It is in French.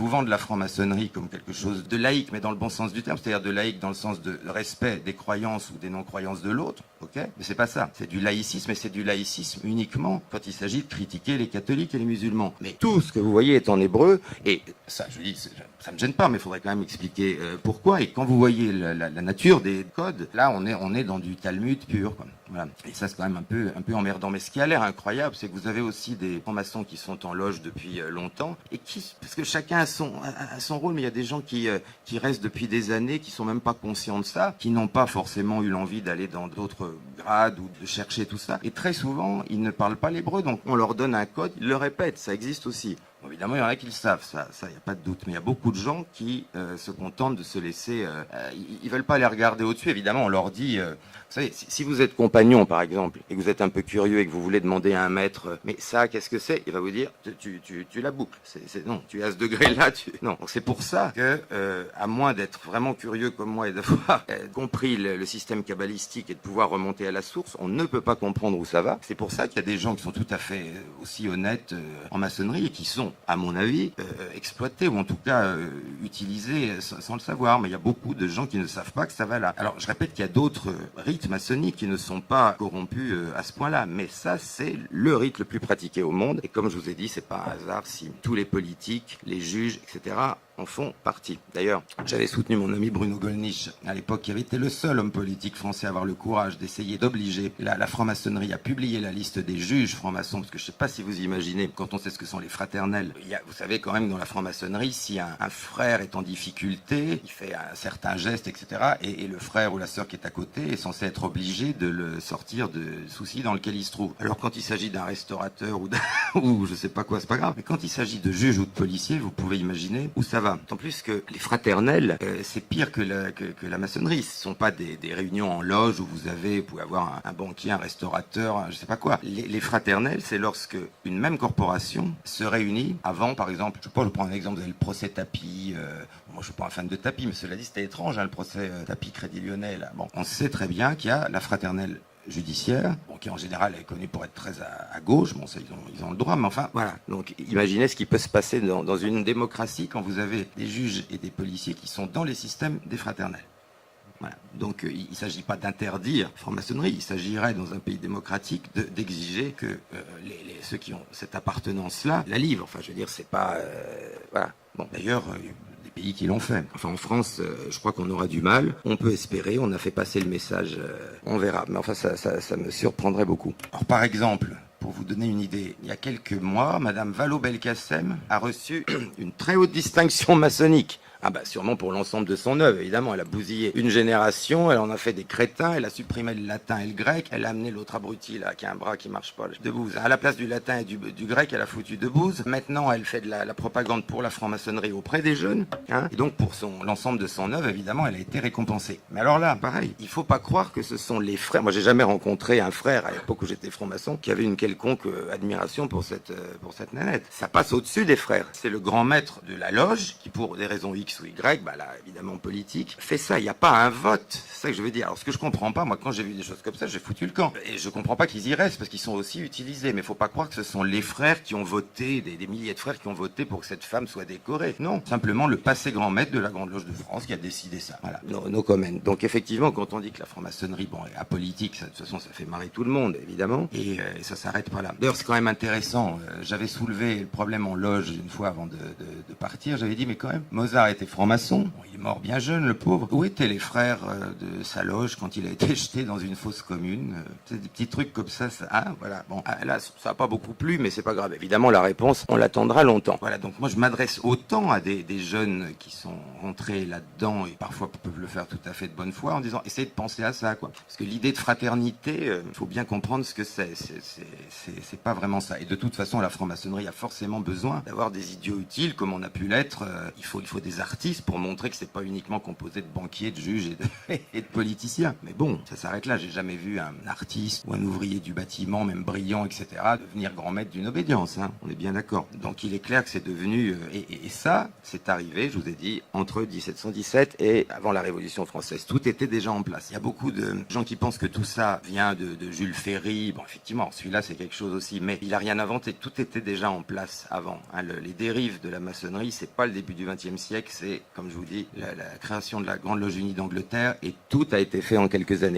vous vendent la franc-maçonnerie comme quelque chose de laïque, mais dans le bon sens du terme, c'est-à-dire de laïque dans le sens de respect des croyances ou des non-croyances de l'autre, ok? Mais c'est pas ça. C'est du laïcisme, et c'est du laïcisme uniquement quand il s'agit de critiquer les catholiques et les musulmans. Mais tout ce que vous voyez est en hébreu, et ça, je dis, ça me gêne pas, mais il faudrait quand même expliquer pourquoi. Et quand vous voyez la nature des codes, là, on est dans du Talmud pur, quoi. Voilà. Et ça, c'est quand même un peu emmerdant. Mais ce qui a l'air incroyable, c'est que vous avez aussi des francs-maçons qui sont en loge depuis longtemps, et parce que chacun a son rôle, mais il y a des gens qui restent depuis des années, qui sont même pas conscients de ça, qui n'ont pas forcément eu l'envie d'aller dans d'autres grades ou de chercher tout ça. Et très souvent, ils ne parlent pas l'hébreu, donc on leur donne un code, ils le répètent, ça existe aussi. Bon, évidemment, il y en a qui le savent, ça, il n'y a pas de doute. Mais il y a beaucoup de gens qui se contentent de se laisser... ils veulent pas les regarder au-dessus. Évidemment, on leur dit... vous savez, si vous êtes compagnon, par exemple, et que vous êtes un peu curieux et que vous voulez demander à un maître, mais ça, qu'est-ce que c'est? Il va vous dire, tu la boucles. Non, tu es à ce degré-là. Non, donc c'est pour ça que, à moins d'être vraiment curieux comme moi et d'avoir compris le système kabbalistique et de pouvoir remonter à la source, on ne peut pas comprendre où ça va. C'est pour ça qu'il y a des gens qui sont tout à fait aussi honnêtes en maçonnerie et qui sont, à mon avis, exploités ou en tout cas utilisés sans le savoir. Mais il y a beaucoup de gens qui ne savent pas que ça va là. Alors, je répète qu'il y a d'autres rites maçonniques qui ne sont pas corrompus à ce point-là. Mais ça, c'est le rite le plus pratiqué au monde. Et comme je vous ai dit, c'est pas un hasard si tous les politiques, les juges, etc., en font partie. D'ailleurs, j'avais soutenu mon ami Bruno Gollnisch, à l'époque, qui avait été le seul homme politique français à avoir le courage d'essayer d'obliger la franc-maçonnerie à publier la liste des juges francs-maçons, parce que je ne sais pas si vous imaginez, quand on sait ce que sont les fraternels, vous savez quand même dans la franc-maçonnerie, si un frère est en difficulté, il fait un certain geste, etc., et le frère ou la sœur qui est à côté est censé être obligé de le sortir de soucis dans lequel il se trouve. Alors quand il s'agit d'un restaurateur ou je sais pas quoi, c'est pas grave, mais quand il s'agit de juges ou de policiers, vous pouvez imaginer où ça va. Tant plus que les fraternels, c'est pire que la maçonnerie. Ce ne sont pas des réunions en loge où vous pouvez avoir un banquier, un restaurateur, je sais pas quoi. Les fraternels, c'est lorsque une même corporation se réunit avant, par exemple, je prends un exemple, vous avez le procès Tapie. Moi, je suis pas un fan de Tapie, mais cela dit, c'était étrange, hein, le procès Tapie Crédit Lyonnais. Là. Bon, on sait très bien qu'il y a la fraternelle judiciaire, bon, qui en général est connu pour être très à gauche, bon ça ils ont le droit, mais enfin voilà. Donc imaginez ce qui peut se passer dans une démocratie quand vous avez des juges et des policiers qui sont dans les systèmes des fraternels. Voilà. Donc il ne s'agit pas d'interdire la franc-maçonnerie, il s'agirait dans un pays démocratique d'exiger que ceux qui ont cette appartenance-là la livrent. Enfin je veux dire, c'est pas... voilà. Bon, d'ailleurs... pays qui l'ont fait. Enfin, en France, je crois qu'on aura du mal. On peut espérer, on a fait passer le message, on verra. Mais enfin, ça me surprendrait beaucoup. Alors, par exemple, pour vous donner une idée, il y a quelques mois, Madame Vallaud-Belkacem a reçu une très haute distinction maçonnique. Ah bah sûrement pour l'ensemble de son œuvre, évidemment. Elle a bousillé une génération, elle en a fait des crétins, elle a supprimé le latin et le grec, elle a amené l'autre abruti là, qui a un bras qui marche pas, Debouze. À la place du latin et du grec, elle a foutu Debouze. Maintenant, elle fait de la propagande pour la franc-maçonnerie auprès des jeunes. Hein, et donc pour l'ensemble de son œuvre, évidemment, elle a été récompensée. Mais alors là, pareil, il faut pas croire que ce sont les frères. Moi, j'ai jamais rencontré un frère à l'époque où j'étais franc-maçon qui avait une quelconque admiration pour cette nanette. Ça passe au-dessus des frères. C'est le grand maître de la loge qui, pour des raisons X ou Y, bah là, évidemment politique, fait ça. Il n'y a pas un vote. C'est ça que je veux dire. Alors, ce que je comprends pas, moi, quand j'ai vu des choses comme ça, j'ai foutu le camp. Et je comprends pas qu'ils y restent, parce qu'ils sont aussi utilisés. Mais faut pas croire que ce sont les frères qui ont voté, des milliers de frères qui ont voté pour que cette femme soit décorée. Non. Simplement le passé grand maître de la Grande Loge de France qui a décidé ça. Voilà. No comment. Donc, effectivement, quand on dit que la franc-maçonnerie, bon, est apolitique, ça, de toute façon, ça fait marrer tout le monde, évidemment. Et ça s'arrête pas là. D'ailleurs, c'est quand même intéressant. J'avais soulevé le problème en loge une fois avant de partir. J'avais dit, mais quand même, Mozart était franc-maçon. Bon, il est mort bien jeune, le pauvre. Où étaient les frères de sa loge quand il a été jeté dans une fosse commune? C'est des petits trucs comme ça. Hein, voilà. Bon, là, ça n'a pas beaucoup plu, mais c'est pas grave. Évidemment, la réponse, on l'attendra longtemps. Voilà. Donc moi, je m'adresse autant à des jeunes qui sont rentrés là-dedans et parfois peuvent le faire tout à fait de bonne foi en disant, essayez de penser à ça, quoi. Parce que l'idée de fraternité, il faut bien comprendre ce que c'est. C'est pas vraiment ça. Et de toute façon, la franc-maçonnerie a forcément besoin d'avoir des idiots utiles, comme on a pu l'être. Il faut des artistes artiste pour montrer que c'est pas uniquement composé de banquiers, de juges et de politiciens. Mais bon, ça s'arrête là. J'ai jamais vu un artiste ou un ouvrier du bâtiment, même brillant, etc., devenir grand maître d'une obédience. Hein. On est bien d'accord. Donc il est clair que c'est devenu... Et ça, c'est arrivé, je vous ai dit, entre 1717 et avant la Révolution française. Tout était déjà en place. Il y a beaucoup de gens qui pensent que tout ça vient de Jules Ferry. Bon, effectivement, celui-là, c'est quelque chose aussi. Mais il a rien inventé. Tout était déjà en place avant. Hein. Les dérives de la maçonnerie, c'est pas le début du XXe siècle. C'est, comme je vous dis, la création de la Grande Loge Unie d'Angleterre. Et tout a été fait en quelques années.